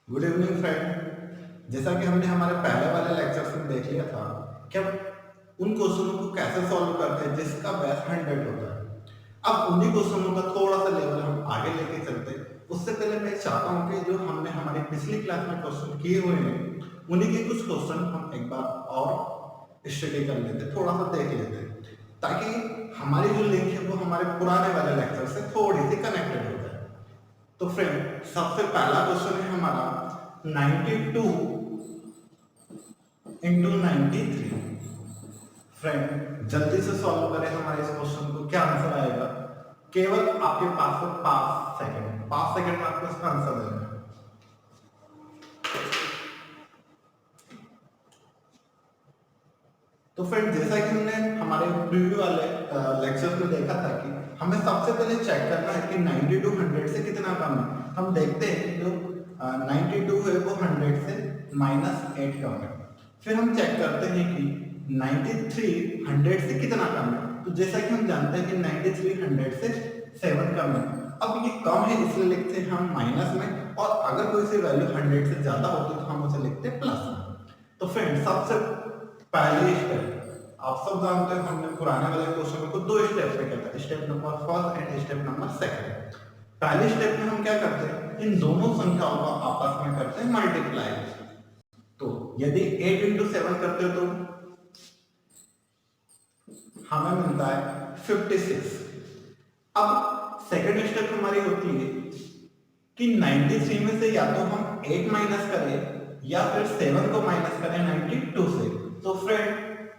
Good evening friend. जैसा कि हमने हमारे पहले वाले लेक्चर्स में देख लिया था कि हम उन क्वेश्चनों को कैसे सॉल्व करते हैं जिसका बेस 100 होता है। अब उन्हीं क्वेश्चनों का थोड़ा सा लेवल हम आगे लेके चलते हैं। उससे पहले मैं चाहता हूँ कि जो हमने हमारी पिछली क्लास में क्वेश्चन किए हुए हैं उन्हीं के कुछ क्वेश्चन हम एक बार और स्टडी कर लेते, थोड़ा सा देख लेते हैं, ताकि हमारी जो लिंक है वो हमारे पुराने वाले लेक्चर से थोड़ी सी कनेक्टेड हो जाए। तो फ्रेंड, सबसे पहला क्वेश्चन है हमारा 92 इंटू 93। फ्रेंड, जल्दी से सॉल्व करें हमारे इस क्वेश्चन को। क्या आंसर आएगा? केवल आपके पास है 5 सेकंड। 5 सेकंड में आपको इसका आंसर देना है। तो फ्रेंड, जैसा कि हमने हमारे प्रीव्यू वाले लेक्चर्स में देखा था कि हमें सबसे पहले चेक करना है कि 92 100 से कितना कम है। हम देखते हैं कि जो 92 है वो 100 से -8 कम है। फिर हम चेक करते हैं कि 93 100 से कितना कम है। तो जैसा कि हम जानते हैं कि 93 100 से 7 कम है। अब ये कम है इसलिए लिखते हैं हम माइनस में, और अगर कोई सी वैल्यू 100 से ज्यादा होती तो हम उसे लिखते हैं प्लस में। तो फ्रेंड, सबसे पहली स्टेप आप सब जानते हैं, हमने पुराने वाले क्वेश्चन को 2 स्टेप में किया था, step number first and step number second. पहले स्टेप में हम क्या करते हैं, इन दोनों संख्याओं को आपस में करते हैं मल्टीप्लाई। तो यदि 8 इंटू 7 करते हो तो हमें मिलता है 56। अब सेकंड स्टेप हमारी होती है कि 93 में से या तो हम 8 माइनस करें या फिर 7 को माइनस करें 92 से। तो फ्रेंड,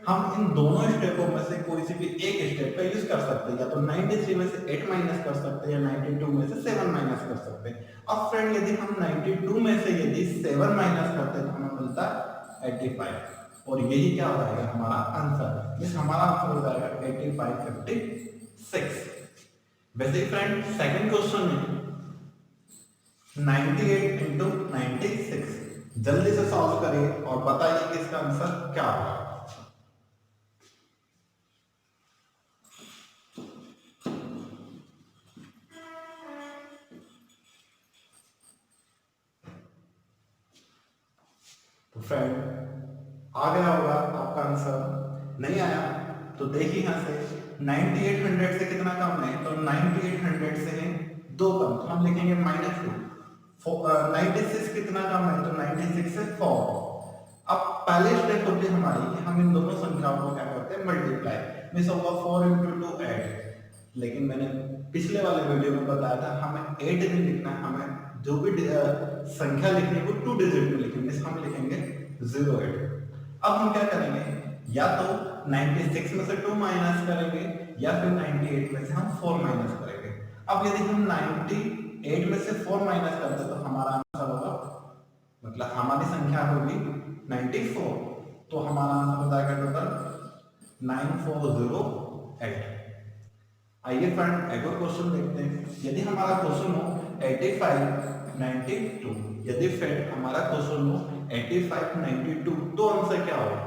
हम इन दोनों स्टेपों में से कोई सी भी एक स्टेप का यूज कर सकते हैं। या तो 93 में से 8 माइनस कर सकते हैं या 92 में से 7 माइनस कर सकते हैं। अब फ्रेंड, यदि हम 92 में से यदि 7 माइनस करते हैं तो हमें मिलता है 85, और यही क्या हो जाएगा हमारा आंसर। मींस हमारा आंसर हो जाएगा 85 56। वैसे ही फ्रेंड, सेकंड क्वेश्चन में 98 इंटू 96 जल्दी से सॉल्व करिए और बताइए कि इसका आंसर क्या होगा। तो फ्रेंड, आ गया होगा आपका आंसर। नहीं आया तो देखिए यहां से 98 100 से कितना कम है, तो 98 100 से है 2 कम, तो हम लिखेंगे -2। 96 कितना कम है, तो 96 से 4। अब पहले स्टेप होती है हमारी कि हम इन दोनों संख्याओं को क्या करते हैं, मल्टीप्लाई। मिस होगा 4 इंटू 2 8। लेकिन मैंने पिछले वाले वीडियो में बताया था हमें 8 नहीं लिखना है, हमें जो भी संख्या लिखनी है वो 2 डिजिट में लिखेंगे। हम लिखेंगे 08। अब हम क्या करेंगे, या तो 96 में से 2 माइनस करेंगे या फिर 98 में से हम 4 माइनस करेंगे। अब यदि हम 98 में से 4 माइनस करते हैं तो हमारा आंसर होगा, मतलब हमारी संख्या होगी 94। तो हमारा आंसर हो जाएगा टोटल 9408। आइए फ्रेंड, एक और क्वेश्चन देखते हैं। यदि हमारा क्वेश्चन हो 85 92, यदि फ्रेंड हमारा क्वेश्चन हो 85 92, तो आंसर क्या होगा?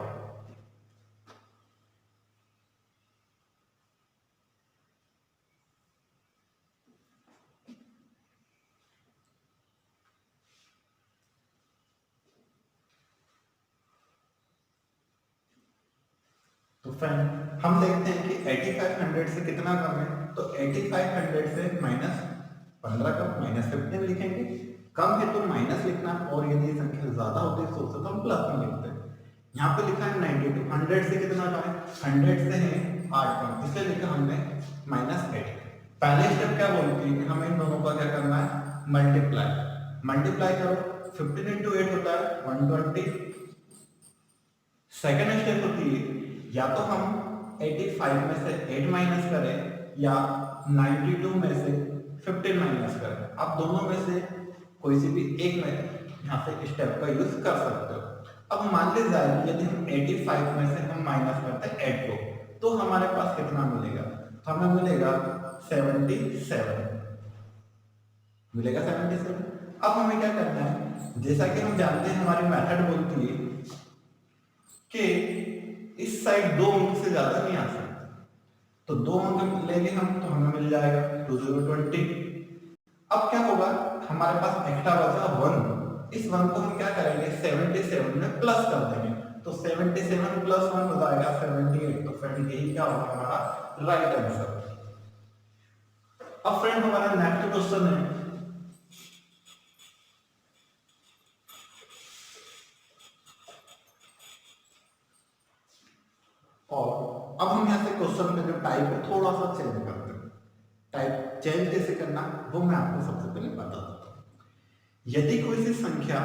तो फ्रेंड, हम देखते हैं कि 85 100 से कितना कम है, तो 85 100 से -15 कम, -15 लिखेंगे। कम है तो माइनस लिखना, और यदि संख्या ज्यादा होती है तो उसे हम प्लस में लिखते हैं। यहाँ पे लिखा है 92, 100 से कितना कम है, 100 से है 8 कम, इसलिए लिखा हमने -8। पहले स्टेप क्या बोलती है कि हमें इन दोनों का क्या करना है, मल्टीप्लाई। मल्टीप्लाई करो, 15 इंटू 8 होता है 120। सेकेंड स्टेप होती है या तो हम 85 में से 8 माइनस करें या 92 में से 15 माइनस करें। आप दोनों में से कोई सी भी एक में यहाँ से स्टेप का यूज कर सकते हो। अब मान लीजिए यदि हम 85 में से हम माइनस करते हैं 8 को, तो हमारे पास कितना मिलेगा, तो हमें मिलेगा 77 मिलेगा 77। अब हमें क्या करना है, जैसा कि हम जानते हैं हमारी मेथड बोलती है कि इस साइड 2 अंक से ज्यादा नहीं आ सकता, तो 2 अंक लेंगे हम तो हमें मिल जाएगा 2020। अब क्या होगा, हमारे पास एक्स्ट्रा बचा 1, इस 1 को हम क्या करेंगे 77 में प्लस कर देंगे, तो 77 प्लस 1 हो जाएगा 78। तो फ्रेंड यही क्या होगा हमारा राइट आंसर। अब फ्रेंड हमारा नेक्स्ट क्वेश्चन है, और अब हम यहाँ से क्वेश्चन का जो टाइप है थोड़ा सा चेंज करते हैं। टाइप चेंज कैसे करना वो मैं आपको सबसे पहले बता देता हूँ। यदि कोई सी संख्या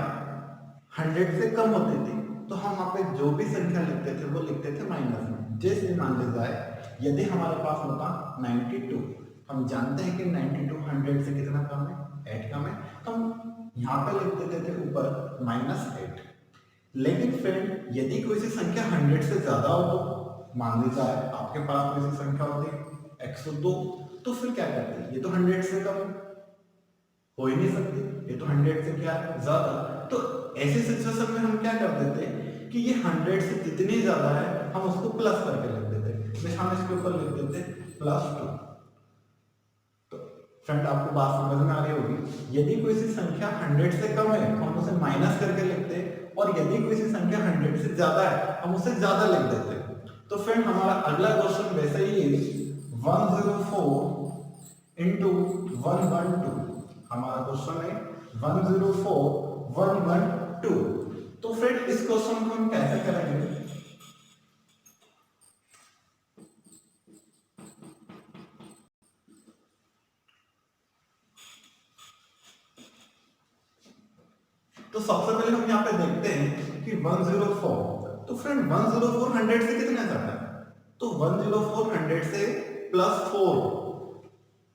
100 से कम होती थी तो हम वहां पे जो भी संख्या लिखते थे वो लिखते थे माइनस में। जैसे मान लीजिए जाए यदि हमारे पास होता 92, हम जानते हैं कि 92 100 से कितना कम है 8 कम है, तो हम यहाँ पे लिख देते थे ऊपर -8। लेकिन फ्रेंड यदि कोई सी संख्या 100 से ज्यादा हो तो मान लीजिए आपके पास कोई सी संख्या होती 102, तो फिर क्या करते हैं, ये तो 100 से कम हो ही नहीं सकती, ये तो 100 से क्या है ज्यादा। तो ऐसी सिचुएशन में हम क्या कर देते हैं कि ये 100 से जितनी ज्यादा है हम उसको प्लस करके लिख देते, जैसे हम इसके ऊपर लिख देते +2। तो फ्रेंड आपको बात समझ में आ रही होगी, यदि कोई सी संख्या 100 से कम है तो हम उसे माइनस करके लिखते, और यदि कोई सी संख्या 100 से ज्यादा है हम उसे ज्यादा लिख देते। तो फ्रेंड हमारा अगला क्वेश्चन वैसे ही है 104 इंटू 112। हमारा क्वेश्चन है 104 112। तो फ्रेंड इस क्वेश्चन को हम कैसे करेंगे, तो सबसे पहले हम यहाँ पे देखते हैं कि 104, तो फ्रेंड 104 100 से कितना ज्यादा है, तो 104 100 से +4,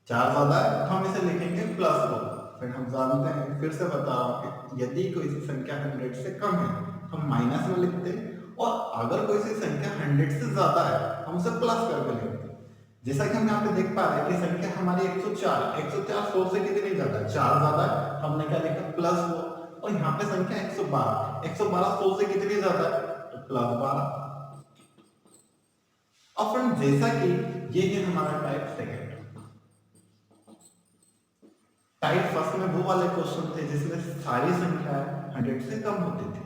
4 ज्यादा है तो हम इसे लिखेंगे +4। फिर हम जानते हैं, फिर से बता रहा हूं कि यदि कोई सी संख्या 100 से कम है हम माइनस में लिखते हैं, और अगर कोई सी संख्या 100 से ज्यादा है हम उसे प्लस करके लिखते हैं। जैसा कि हम यहाँ पे देख पा रहे हैं कि संख्या हमारी 104 100 से कितनी ज्यादा है 4 ज्यादा है, हमने क्या लिखा +4। और यहाँ पे संख्या 112 100 से कितनी ज्यादा है तो +12। और फ्रेंड जैसा कि ये है हमारा टाइप सेकंड। टाइप फर्स्ट में वो वाले क्वेश्चन थे जिसमें सारी संख्याएं 100 से कम होती थी।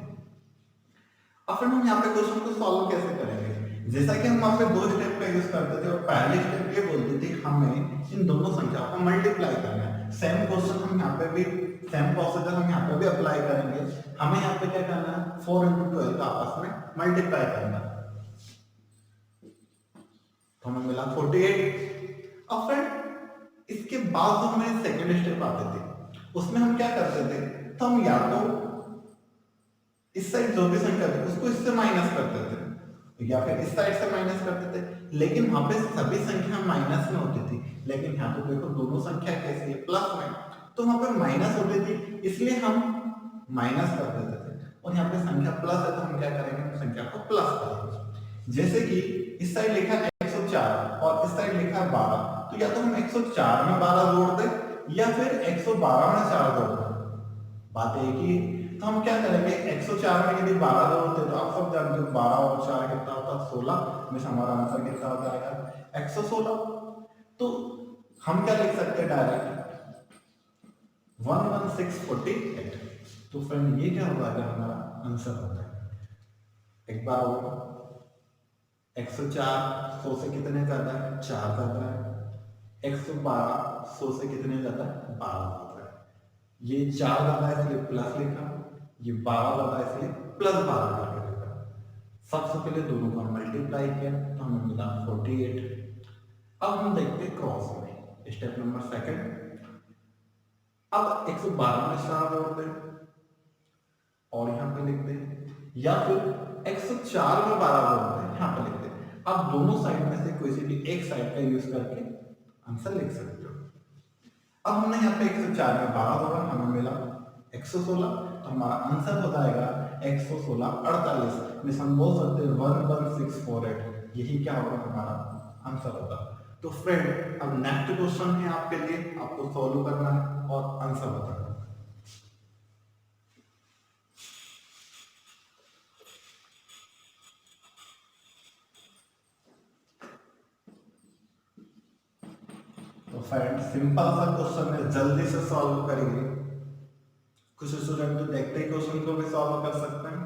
अब फिर हम यहाँ पे क्वेश्चन को सॉल्व कैसे करेंगे, जैसा कि हम वहां पे 2 स्टेप का यूज करते थे, और पहले स्टेप ये बोलती थी हमें इन दोनों संख्याओं को मल्टीप्लाई करना है। सेम क्वेश्चन हम यहाँ पे भी, सेम प्रोसीजर हम यहाँ पे भी अप्लाई करेंगे। हमें यहाँ पे क्या करना है 4 × 12 का आपस में मल्टीप्लाई करना है, तो हमें मिला 48। अब फ्रेंड इसके बाद जो हमें सेकंड स्टेप आते थे उसमें हम क्या करते थे, तो हम या तो इस साइड जो भी संख्या थी उसको इससे माइनस करते थे या फिर इस साइड से माइनस करते थे, लेकिन वहां पे सभी संख्या माइनस में होती थी। लेकिन यहाँ तो देखो दोनों संख्या कैसी है प्लस में, तो वहां पे माइनस होती थी इसलिए हम माइनस कर देते थे, और यहाँ पे संख्या प्लस है तो हम क्या करेंगे संख्या को प्लस करेंगे। जैसे कि इस साइड लिखा है 104 और इस साइड लिखा है 12, तो या तो हम 104 में 12 जोड़ दें या फिर 112 में 4 जोड़ दें, बात एक ही। तो हम क्या करेंगे 104 में यदि 12 जोड़ते तो आप सब जानते हो 12 और 4 कितना होता है 16, में हमारा आंसर कितना हो जाएगा 116। तो हम क्या लिख सकते हैं डायरेक्ट 11648। तो फ्रेंड ये क्या हो जाएगा हमारा आंसर होता है। एक बार और 104 100 से कितने ज्यादा है 4 ज्यादा है, 112 100 से कितने ज्यादा है 12 ज्यादा है। ये 4 ज्यादा है इसलिए प्लस लिखा, ये 12 ज्यादा है इसलिए +12 करके लिखा। सबसे पहले दोनों का मल्टीप्लाई किया तो हमें मिला 48। अब हम देखते हैं क्रॉस में, स्टेप नंबर सेकंड। अब 112 में 4 जोड़ दें और यहाँ पे लिख दें, या फिर 104 में 12 जोड़ दें यहाँ पे लिख दें। अब दोनों साइड में से कोई सी भी एक साइड का यूज करके आंसर लिख सकते हो। अब हमने यहाँ पे 104 में 12 जोड़ा, हमें मिला 116, तो हमारा आंसर हो जाएगा 116 48, में हम बोल सकते हैं 11648। यही क्या होगा हमारा आंसर होगा। तो फ्रेंड अब नेक्स्ट क्वेश्चन है आपके लिए, आपको सॉल्व करना है और आंसर बताना है। तो फ्रेंड सिंपल सा क्वेश्चन है, जल्दी से सॉल्व करेंगे। कुछ स्टूडेंट तो देखते ही क्वेश्चन को भी सॉल्व कर सकते हैं।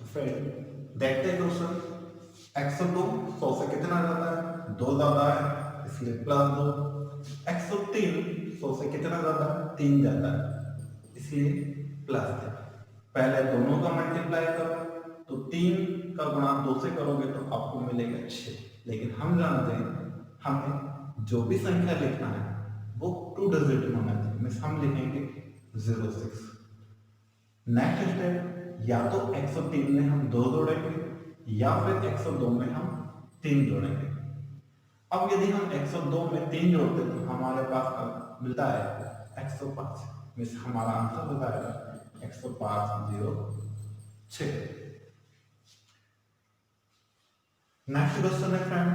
तो फिर देखते हैं क्वेश्चन। 102 100 से कितना ज्यादा है, 2 ज्यादा है, इसलिए +2। 103 100 से कितना ज्यादा है, 3 ज्यादा है, इसलिए +3। पहले दोनों का मल्टीप्लाई करो, तो 3 का गुणा 2 से करोगे तो आपको मिलेगा 6। लेकिन हम जानते हैं हमें जो भी संख्या लिखना है वो 2 डिजिट में होना चाहिए, मीन्स हम लिखेंगे 06। नेक्स्ट स्टेप, या तो 103 में हम 2 जोड़ेंगे या फिर 102 में हम 3 जोड़ेंगे। अब यदि हम 102 में 3 जोड़ते तो हमारे पास मिलता है 105, मीन्स हमारा आंसर हो जाएगा 10506। नेक्स्ट क्वेश्चन है फ्रेंड,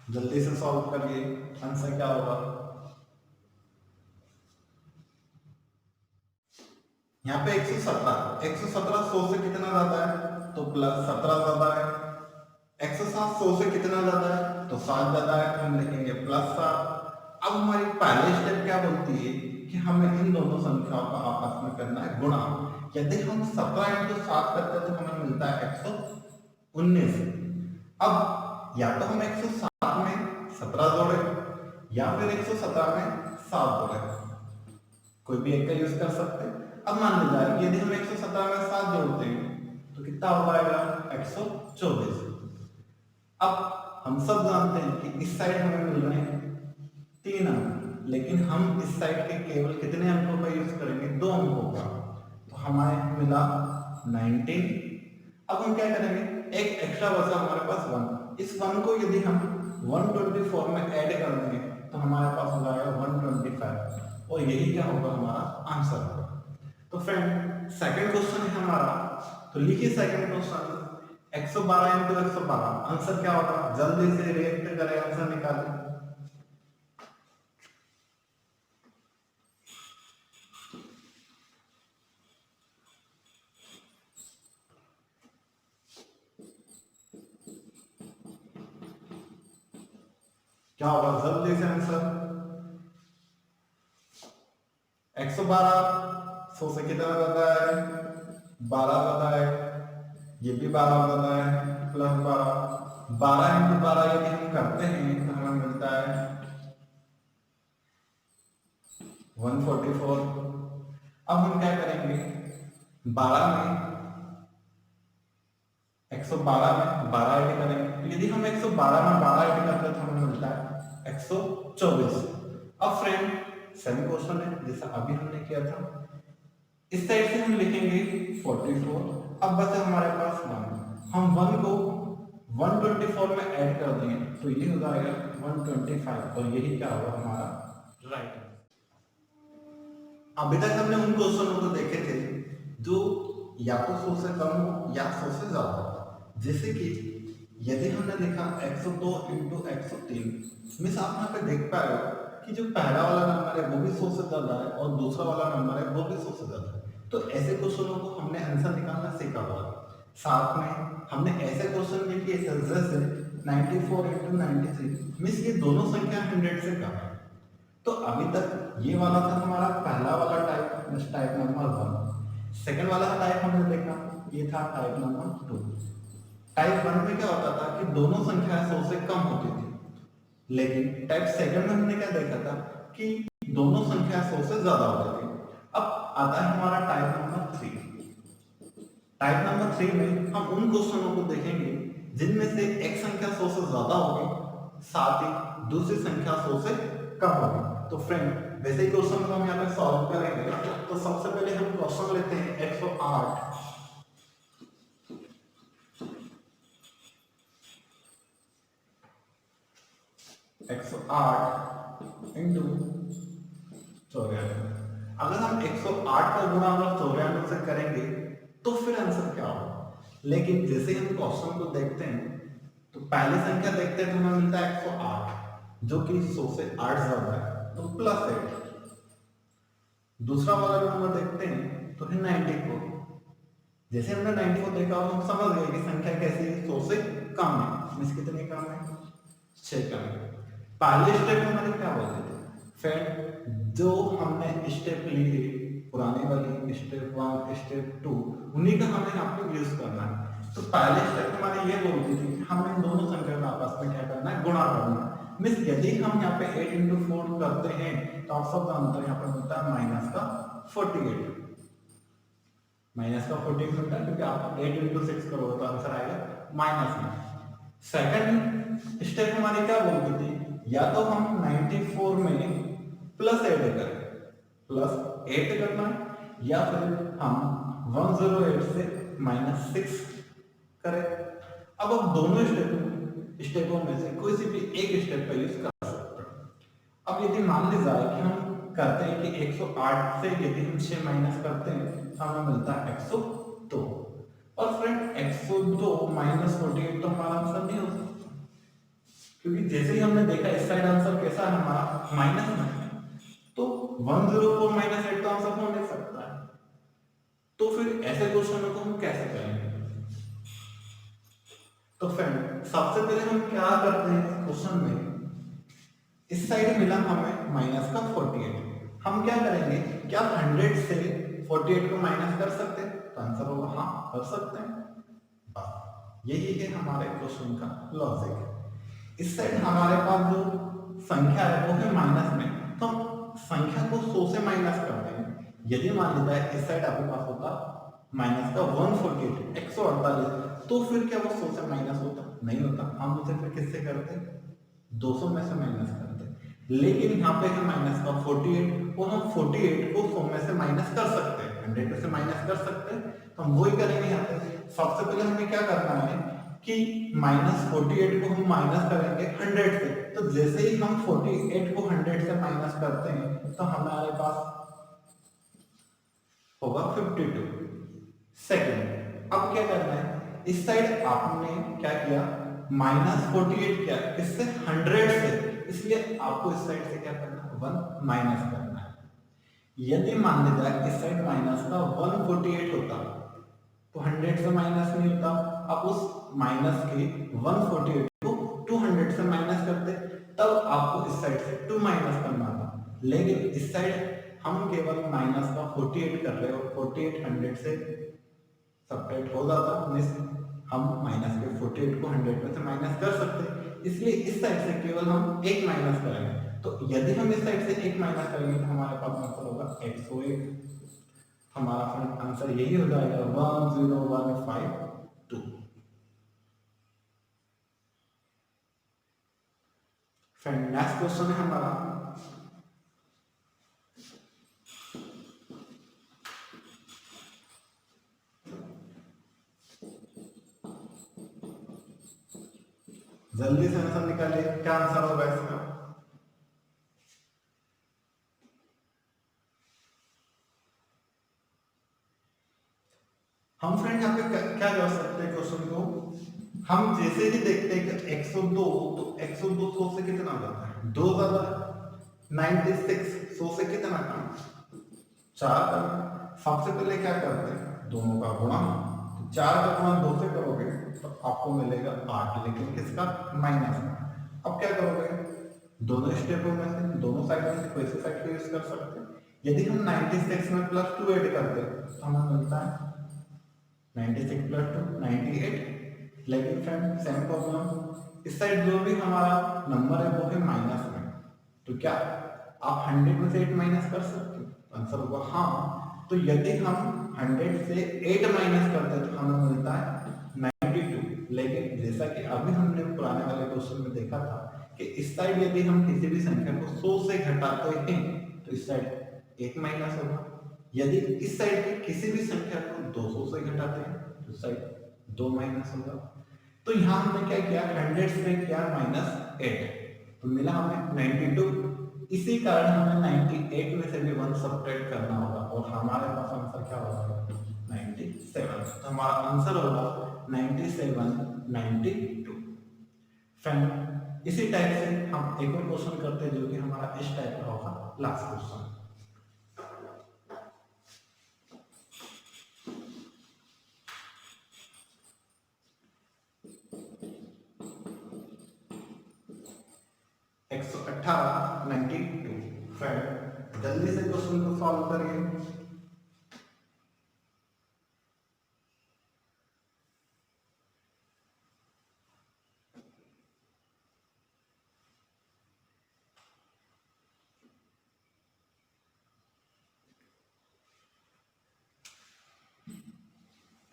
जल्दी से सॉल्व करिए, आंसर क्या होगा। यहाँ पे 117 100 से कितना ज्यादा है, तो +17 ज्यादा है। 107 100 से कितना ज्यादा है, तो 7 ज्यादा है, हम लिखेंगे +7। अब हमारी पहली स्टेप क्या बोलती है कि हमें इन दोनों संख्याओं का आपस में करना है गुणा। यदि हम 17 × 7 करते हैं तो हमें मिलता है 119। अब या तो हम 107 में 17 जोड़े या फिर 117 में 7 जोड़े, कोई भी एक का यूज कर सकते हैं। अब मान लीजिए यदि हम 117 में 7 जोड़ते हैं तो कितना हो जाएगा, 124। अब हम सब जानते हैं कि इस साइड हमें मिल रहे हैं 3 अंक, लेकिन हम इस साइड के केवल कितने अंकों का यूज करेंगे, 2 अंकों का, तो हमें मिला 19। अब हम क्या करेंगे, एक एक्स्ट्रा बचा हमारे पास 1। इस 1 को यदि हम 124 में ऐड कर देंगे तो हमारे पास हो जाएगा 125, और यही क्या होगा, हमारा आंसर होगा। तो फ्रेंड सेकंड क्वेश्चन है हमारा, तो लिखिए सेकंड क्वेश्चन 112 × 112, आंसर क्या होगा, जल्दी से रिएक्ट करें, आंसर निकालें। क्या होगा, जल्दी से आंसर। 112 100 से कितना ज्यादा है, 12 ज्यादा है, ये भी 12 ज्यादा है, +12। 12 × 12 यदि हम करते हैं तो हमें मिलता है 144। अब हम क्या करेंगे, 12 में 112 में 12 ऐड करेंगे, यदि हम 112 में 12 ऐड करते हैं तो हमें मिलता है 124। अब फ्रेंड सेम क्वेश्चन है जैसा अभी हमने किया था, इस साइड से हम लिखेंगे 44। अब बचा हमारे पास 1, हम 1 को 124 में ऐड कर देंगे तो ये हो जाएगा 125, और यही क्या होगा, हमारा राइट। अभी तक हमने उन क्वेश्चनों को देखे थे जो या तो 100 से कम हो या 100 से ज्यादा हो। जैसे कि यदि हमने देखा 102 × 103, मिस आप यहाँ पे देख पा रहे हो कि जो पहला वाला नंबर है वो भी 100 से ज्यादा है और दूसरा वाला नंबर है वो भी 100 से ज्यादा है। तो ऐसे क्वेश्चनों को हमने आंसर निकालना सीखा हुआ। साथ में हमने ऐसे क्वेश्चन भी किए थे जैसे 94 × 93, मिस ये दोनों संख्या 100 से कम है। तो अभी तक ये वाला था हमारा पहला वाला type, miss type number 1। Second वाला टाइप हमने देखा, ये था टाइप नंबर 2। टाइप 1 में क्या होता था कि दोनों संख्या 100 से कम होती थी, लेकिन टाइप सेकंड में हमने क्या देखा था कि दोनों संख्या 100 से ज्यादा होती थी। अब आता है हमारा टाइप नंबर 3। टाइप नंबर 3 में हम उन क्वेश्चनों को देखेंगे जिनमें से एक संख्या 100 से ज्यादा होगी, साथ ही दूसरी संख्या 100 से कम होगी। तो फ्रेंड वैसे ही क्वेश्चन को हम यहाँ पे सॉल्व करेंगे। तो सबसे पहले हम क्वेश्चन लेते हैं 108 × 94। अगर हम 108 का गुणा अगर 94 से करेंगे तो फिर आंसर क्या होगा। लेकिन जैसे हम क्वेश्चन को देखते हैं तो पहली संख्या देखते हैं तो हमें मिलता है 108 जो कि 100 से 8 ज्यादा है, तो +8। दूसरा वाला नंबर देखते हैं तो है 94। जैसे हमने 94 देखा और हम समझ गए कि संख्या कैसी है, 100 से कम है। मीन्स कितने कम है, 6 कम है। पहले स्टेप हमारे क्या बोलते थे फ्रेंड, जो हमने स्टेप लिए पुराने वाली स्टेप 1 स्टेप 2 उन्हीं का हमें यहाँ पे यूज करना है। तो पहले स्टेप हमारे ये बोलती थी कि हमें दोनों संख्या का आपस में क्या करना है, गुणा करना है। मीन्स यदि हम यहाँ पे 8 into 4 करते हैं तो आप सब जानते हैं यहाँ पे मिलता है माइनस का 48। माइनस का 48 मिलता है क्योंकि आप 8 into 6 करोगे तो आंसर आएगा माइनस में। सेकंड स्टेप हमारी क्या बोलती थी, या तो हम 94 में +8 करें, +8 करना है, या फिर हम 108 से -6 करें। अब हम दोनों स्टेपों में से कोई सी भी एक स्टेप का यूज कर सकते हैं। अब यदि मान ली जाए कि हम करते हैं कि 108 से यदि हम 6 माइनस करते हैं तो हमें मिलता है 102। और फ्रेंड 102 - 48 तो हमारा आंसर नहीं हो सकता, क्योंकि जैसे ही हमने देखा इस साइड आंसर कैसा है हमारा माइनस में, तो 104 - 8 तो आंसर हो नहीं सकता है। तो फिर ऐसे क्वेश्चन को हम कैसे करेंगे? तो फ्रेंड सबसे पहले हम क्या करते हैं क्वेश्चन में, इस साइड मिला हमें माइनस का 48, हम क्या करेंगे, क्या 100 से 48 को माइनस कर सकते हैं? तो आंसर होगा हाँ, कर सकते हैं। बस यही है हमारे क्वेश्चन का लॉजिक। इस साइड हमारे पास जो संख्या है वो है माइनस में, तो हम संख्या को 100 से माइनस करते हैं। यदि मान लेता है इस साइड आपके पास होता माइनस का 148 148, तो फिर क्या वो 100 से माइनस होता? नहीं होता। हम उसे फिर किससे करते, 200 में से माइनस करते। लेकिन यहाँ पे है माइनस का 48 और हम 48 को 100 में से माइनस कर सकते हैं, 100 में से माइनस कर सकते हैं। तो हम वही करेंगे यहाँ पे। सबसे पहले हमें क्या करना है कि -48 को हम माइनस करेंगे 100 से। तो जैसे ही हम 48 को 100 से माइनस करते हैं तो हमारे पास होगा 52। सेकंड, अब क्या करना है, इस साइड आपने क्या किया, -48 किया इससे 100 से, इसलिए आपको इस साइड से क्या करना है, 1 माइनस करना है। यदि मान लीजिए इस साइड माइनस का 148 होता तो 100 से माइनस नहीं होता। अब उस माइनस के 148 को 200 से माइनस करते, तब आपको इस साइड से 2 माइनस करना था। लेकिन इस साइड हम केवल माइनस का 48 कर रहे हो, 48 100 से सब्ट्रैक्ट हो जाता, मींस हम माइनस के 48 को 100 में से माइनस कर सकते, इसलिए इस साइड से केवल हम एक माइनस करेंगे। तो यदि हम इस साइड से एक माइनस करेंगे तो हमारे पास आंसर होगा 101। हमारा आंसर यही हो जाएगा 10152। फ्रेंड नेक्स्ट क्वेश्चन है हमारा, जल्दी से आंसर निकालिए, क्या आंसर होगा इसका? हम फ्रेंड यहाँ पे क्या कर सकते हैं क्वेश्चन को, हम जैसे ही देखते हैं कि 102, तो 102 100 से कितना ज्यादा है, 2 ज्यादा है। 96 100 से कितना कम, 4 कम। सबसे पहले क्या करते हैं, दोनों का गुणा। तो 4 का गुणा 2 से करोगे तो आपको मिलेगा 8, लेकिन किसका, माइनस का। अब क्या करोगे, दोनों स्टेपों में से, दोनों साइड में से कोई सी साइड को यूज कर सकते हैं। यदि हम 96 में +2 ऐड करते तो हमें मिलता है 96 + 2 98। लेकिन फ्रेंड सेम प्रॉब्लम, इस साइड जो भी हमारा नंबर है वो है माइनस में, तो क्या आप 100 में से 8 माइनस कर सकते हो? आंसर होगा हाँ। तो यदि हम 100 से 8 माइनस करते हैं तो हमें मिलता है 92। लेकिन जैसा कि अभी हमने पुराने वाले क्वेश्चन में देखा था कि इस साइड यदि हम किसी भी संख्या को 100 से घटाते हैं तो इस साइड 1 माइनस होगा। यदि इस साइड की किसी भी संख्या को 200 से घटाते हैं तो इस साइड 2 माइनस होगा। तो यहाँ हमने क्या किया, 100 से किया -8, तो मिला हमें 92। इसी कारण हमें 98 में से भी 1 सब्ट्रैक्ट करना होगा और हमारे पास आंसर क्या होगा, 97। तो हमारा आंसर होगा 97 92। फ्रेंड इसी टाइप से हम एक और क्वेश्चन करते हैं जो कि हमारा इस टाइप का होगा लास्ट क्वेश्चन। एक 92 फ्रेंड जल्दी से क्वेश्चन को सॉल्व करिए।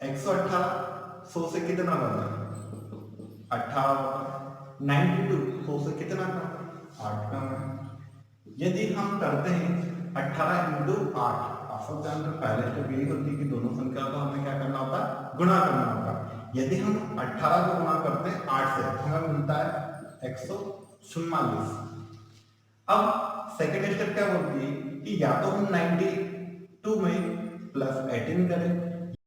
एक सौ 100 से कितना बना 18, 92 100 से कितना कम 8 कम है। यदि हम करते हैं 18 इंटू 8, आप सब जानते हैं पहले स्टेप यही होती है कि दोनों संख्या को हमें क्या करना होता है गुणा करना होगा। यदि हम 18 को गुणा करते हैं 8 से तो हमें मिलता है 144। अब सेकेंड स्टेप क्या बोलती है कि या तो हम 92 में प्लस 18 करें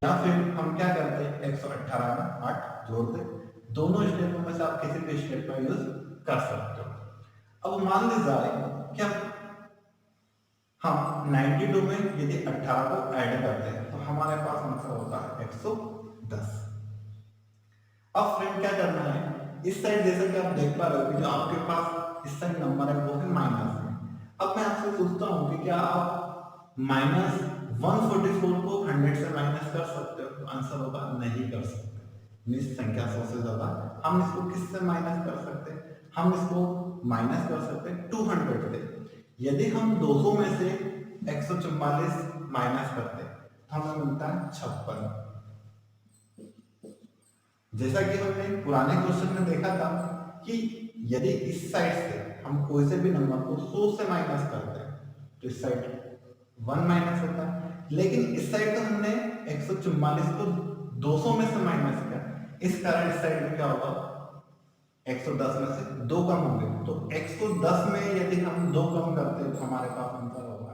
या फिर हम क्या करते हैं 118 में 8 जोड़ दे। दोनों स्टेपों में से आप किसी भी स्टेप का यूज कर सकते हो। अब मान लीजिए कि हम 92 में यदि 18 को ऐड करते हैं तो हमारे पास आंसर होता है 110। अब फ्रेंड क्या करना है, इस साइड जैसे कि आप देख पा रहे हो कि जो आपके पास इस साइड नंबर है वो है माइनस में। अब मैं आपसे पूछता हूं कि क्या आप माइनस 144 को 100 से माइनस कर सकते हो? तो आंसर होगा नहीं कर सकते। निस संख्या 100 से ज्यादा हम इसको किससे माइनस कर सकते हैं? हम इसको माइनस कर सकते हैं 200 से। यदि हम 200 में से 144 माइनस करते तो हमें मिलता है 56। जैसा कि हमने पुराने क्वेश्चन में देखा था कि यदि इस साइड से हम कोई से भी नंबर को 100 से माइनस करते हैं तो इस साइड 1 माइनस होता है, लेकिन इस साइड तो हमने 144 को 200 में से माइनस किया, इस कारण इस साइड में क्या होगा 110 में से 2 कम होंगे। तो 110 में यदि हम 2 कम करते हैं तो हमारे पास आंसर होगा